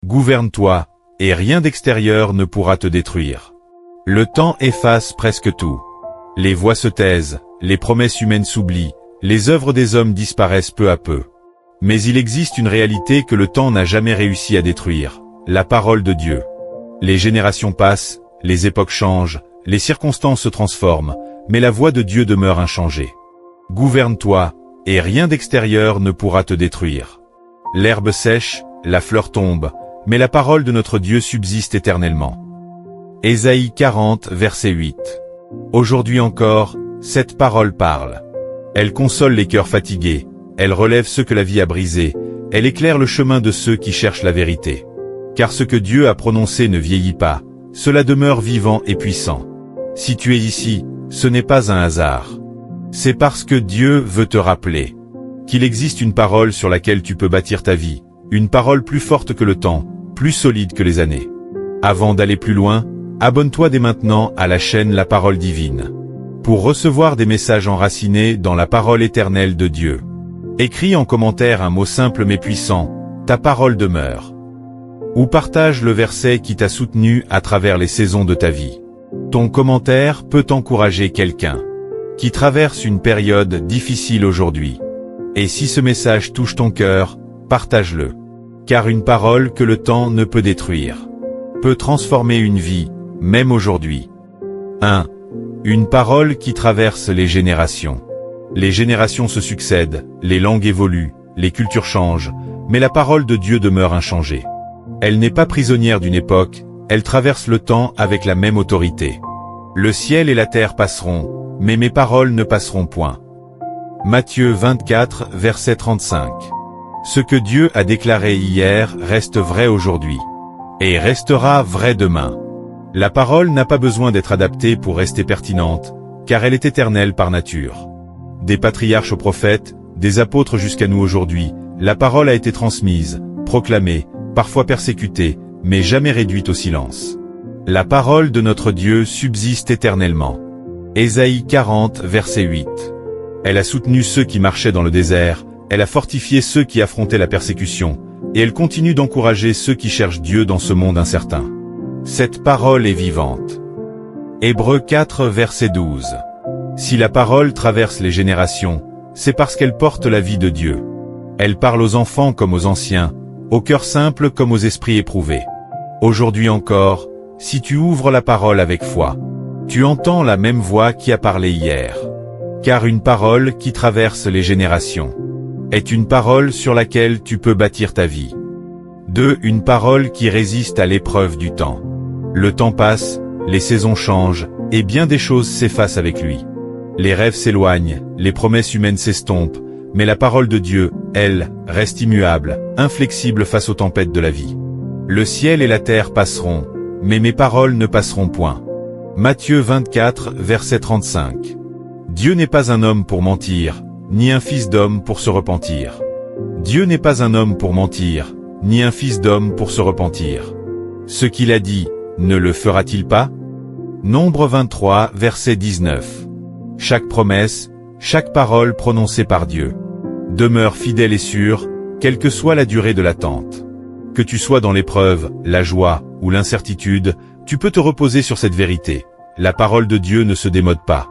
Gouverne-toi, et rien d'extérieur ne pourra te détruire. Le temps efface presque tout. Les voix se taisent, les promesses humaines s'oublient, les œuvres des hommes disparaissent peu à peu. Mais il existe une réalité que le temps n'a jamais réussi à détruire, la parole de Dieu. Les générations passent, les époques changent, les circonstances se transforment, mais la voix de Dieu demeure inchangée. Gouverne-toi, et rien d'extérieur ne pourra te détruire. L'herbe sèche, la fleur tombe, mais la parole de notre Dieu subsiste éternellement. Ésaïe 40, verset 8. Aujourd'hui encore, cette parole parle. Elle console les cœurs fatigués, elle relève ceux que la vie a brisés, elle éclaire le chemin de ceux qui cherchent la vérité. Car ce que Dieu a prononcé ne vieillit pas, cela demeure vivant et puissant. Si tu es ici, ce n'est pas un hasard. C'est parce que Dieu veut te rappeler qu'il existe une parole sur laquelle tu peux bâtir ta vie, une parole plus forte que le temps, plus solide que les années. Avant d'aller plus loin, abonne-toi dès maintenant à la chaîne La Parole Divine, pour recevoir des messages enracinés dans la parole éternelle de Dieu. Écris en commentaire un mot simple mais puissant, ta parole demeure. Ou partage le verset qui t'a soutenu à travers les saisons de ta vie. Ton commentaire peut encourager quelqu'un qui traverse une période difficile aujourd'hui. Et si ce message touche ton cœur, partage-le. Car une parole que le temps ne peut détruire peut transformer une vie, même aujourd'hui. 1. Une parole qui traverse les générations. Les générations se succèdent, les langues évoluent, les cultures changent, mais la parole de Dieu demeure inchangée. Elle n'est pas prisonnière d'une époque, elle traverse le temps avec la même autorité. Le ciel et la terre passeront, mais mes paroles ne passeront point. Matthieu 24, verset 35. Ce que Dieu a déclaré hier reste vrai aujourd'hui, et restera vrai demain. La parole n'a pas besoin d'être adaptée pour rester pertinente, car elle est éternelle par nature. Des patriarches aux prophètes, des apôtres jusqu'à nous aujourd'hui, la parole a été transmise, proclamée, parfois persécutée, mais jamais réduite au silence. La parole de notre Dieu subsiste éternellement. Ésaïe 40, verset 8. Elle a soutenu ceux qui marchaient dans le désert, elle a fortifié ceux qui affrontaient la persécution, et elle continue d'encourager ceux qui cherchent Dieu dans ce monde incertain. Cette parole est vivante. Hébreux 4, verset 12. Si la parole traverse les générations, c'est parce qu'elle porte la vie de Dieu. Elle parle aux enfants comme aux anciens, aux cœurs simples comme aux esprits éprouvés. Aujourd'hui encore, si tu ouvres la parole avec foi, tu entends la même voix qui a parlé hier. Car une parole qui traverse les générations est une parole sur laquelle tu peux bâtir ta vie. 2. Une parole qui résiste à l'épreuve du temps. Le temps passe, les saisons changent, et bien des choses s'effacent avec lui. Les rêves s'éloignent, les promesses humaines s'estompent, mais la parole de Dieu, elle, reste immuable, inflexible face aux tempêtes de la vie. Le ciel et la terre passeront, mais mes paroles ne passeront point. Matthieu 24, verset 35. Dieu n'est pas un homme pour mentir, ni un fils d'homme pour se repentir. Dieu n'est pas un homme pour mentir, ni un fils d'homme pour se repentir. Ce qu'il a dit, ne le fera-t-il pas? Nombre 23, verset 19. Chaque promesse, chaque parole prononcée par Dieu demeure fidèle et sûre, quelle que soit la durée de l'attente. Que tu sois dans l'épreuve, la joie ou l'incertitude, tu peux te reposer sur cette vérité. La parole de Dieu ne se démode pas.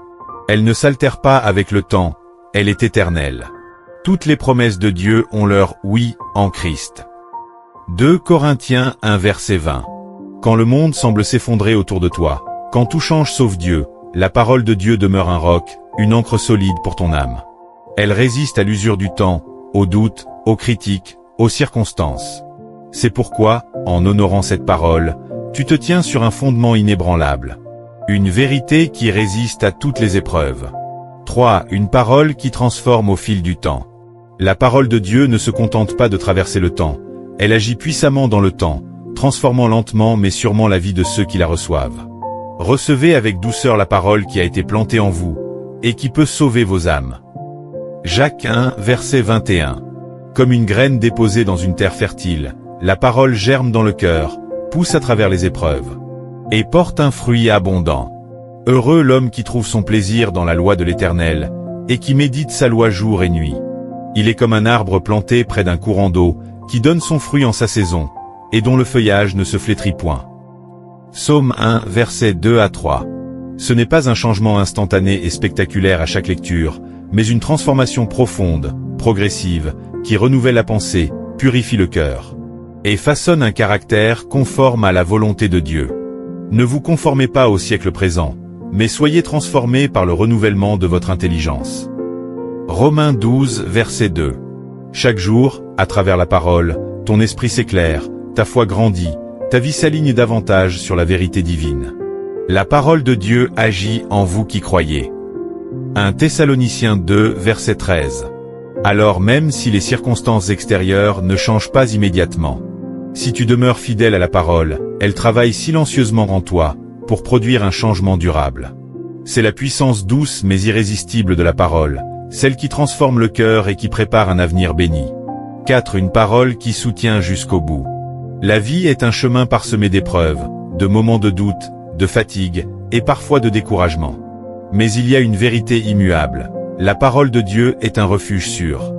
Elle ne s'altère pas avec le temps, elle est éternelle. Toutes les promesses de Dieu ont leur « oui » en Christ. 2 Corinthiens 1 verset 20. Quand le monde semble s'effondrer autour de toi, quand tout change sauf Dieu, la parole de Dieu demeure un roc, une ancre solide pour ton âme. Elle résiste à l'usure du temps, aux doutes, aux critiques, aux circonstances. C'est pourquoi, en honorant cette parole, tu te tiens sur un fondement inébranlable. Une vérité qui résiste à toutes les épreuves. 3. Une parole qui transforme au fil du temps. La parole de Dieu ne se contente pas de traverser le temps, elle agit puissamment dans le temps, transformant lentement mais sûrement la vie de ceux qui la reçoivent. Recevez avec douceur la parole qui a été plantée en vous, et qui peut sauver vos âmes. Jacques 1, verset 21. Comme une graine déposée dans une terre fertile, la parole germe dans le cœur, pousse à travers les épreuves, et porte un fruit abondant. Heureux l'homme qui trouve son plaisir dans la loi de l'Éternel, et qui médite sa loi jour et nuit. Il est comme un arbre planté près d'un courant d'eau, qui donne son fruit en sa saison, et dont le feuillage ne se flétrit point. Psaume 1, versets 2 à 3. Ce n'est pas un changement instantané et spectaculaire à chaque lecture, mais une transformation profonde, progressive, qui renouvelle la pensée, purifie le cœur, et façonne un caractère conforme à la volonté de Dieu. Ne vous conformez pas au siècle présent, mais soyez transformés par le renouvellement de votre intelligence. Romains 12, verset 2. Chaque jour, à travers la parole, ton esprit s'éclaire, ta foi grandit, ta vie s'aligne davantage sur la vérité divine. La parole de Dieu agit en vous qui croyez. 1 Thessaloniciens 2, verset 13. Alors même si les circonstances extérieures ne changent pas immédiatement, si tu demeures fidèle à la parole, elle travaille silencieusement en toi, pour produire un changement durable. C'est la puissance douce mais irrésistible de la parole, celle qui transforme le cœur et qui prépare un avenir béni. 4. Une parole qui soutient jusqu'au bout. La vie est un chemin parsemé d'épreuves, de moments de doute, de fatigue, et parfois de découragement. Mais il y a une vérité immuable. La parole de Dieu est un refuge sûr.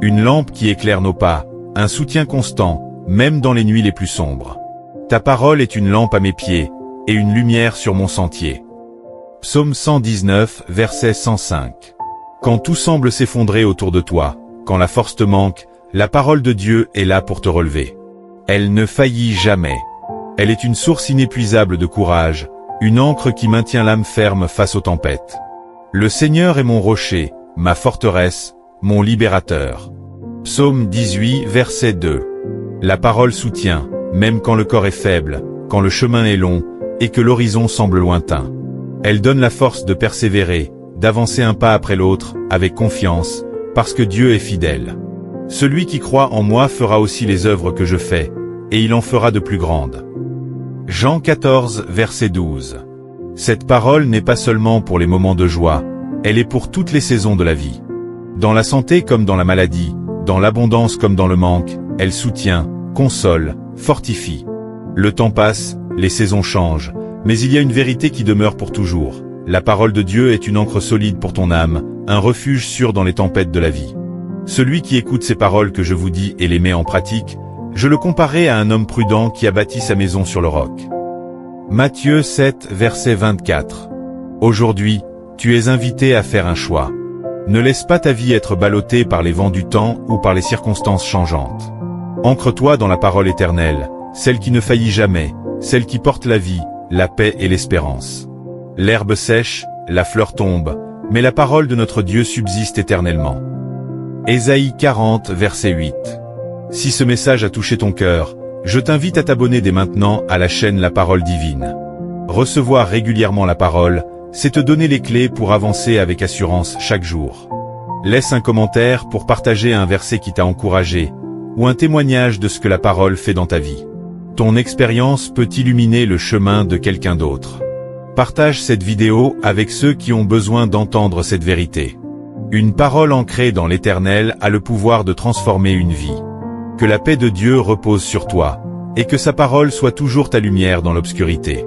Une lampe qui éclaire nos pas, un soutien constant, même dans les nuits les plus sombres. Ta parole est une lampe à mes pieds, et une lumière sur mon sentier. Psaume 119, verset 105. Quand tout semble s'effondrer autour de toi, quand la force te manque, la parole de Dieu est là pour te relever. Elle ne faillit jamais. Elle est une source inépuisable de courage, une ancre qui maintient l'âme ferme face aux tempêtes. Le Seigneur est mon rocher, ma forteresse, mon libérateur. Psaume 18, verset 2. La parole soutient, même quand le corps est faible, quand le chemin est long, et que l'horizon semble lointain. Elle donne la force de persévérer, d'avancer un pas après l'autre, avec confiance, parce que Dieu est fidèle. Celui qui croit en moi fera aussi les œuvres que je fais, et il en fera de plus grandes. Jean 14, verset 12. Cette parole n'est pas seulement pour les moments de joie, elle est pour toutes les saisons de la vie. Dans la santé comme dans la maladie, dans l'abondance comme dans le manque, elle soutient, console, fortifie. Le temps passe, les saisons changent, mais il y a une vérité qui demeure pour toujours. La parole de Dieu est une ancre solide pour ton âme, un refuge sûr dans les tempêtes de la vie. Celui qui écoute ces paroles que je vous dis et les met en pratique, je le comparais à un homme prudent qui a bâti sa maison sur le roc. Matthieu 7, verset 24. Aujourd'hui, tu es invité à faire un choix. Ne laisse pas ta vie être ballottée par les vents du temps ou par les circonstances changeantes. Ancre-toi dans la parole éternelle, celle qui ne faillit jamais, celle qui porte la vie, la paix et l'espérance. L'herbe sèche, la fleur tombe, mais la parole de notre Dieu subsiste éternellement. Ésaïe 40, verset 8. Si ce message a touché ton cœur, je t'invite à t'abonner dès maintenant à la chaîne La Parole Divine. Recevoir régulièrement la parole, c'est te donner les clés pour avancer avec assurance chaque jour. Laisse un commentaire pour partager un verset qui t'a encouragé, ou un témoignage de ce que la parole fait dans ta vie. Ton expérience peut illuminer le chemin de quelqu'un d'autre. Partage cette vidéo avec ceux qui ont besoin d'entendre cette vérité. Une parole ancrée dans l'Éternel a le pouvoir de transformer une vie. Que la paix de Dieu repose sur toi, et que sa parole soit toujours ta lumière dans l'obscurité.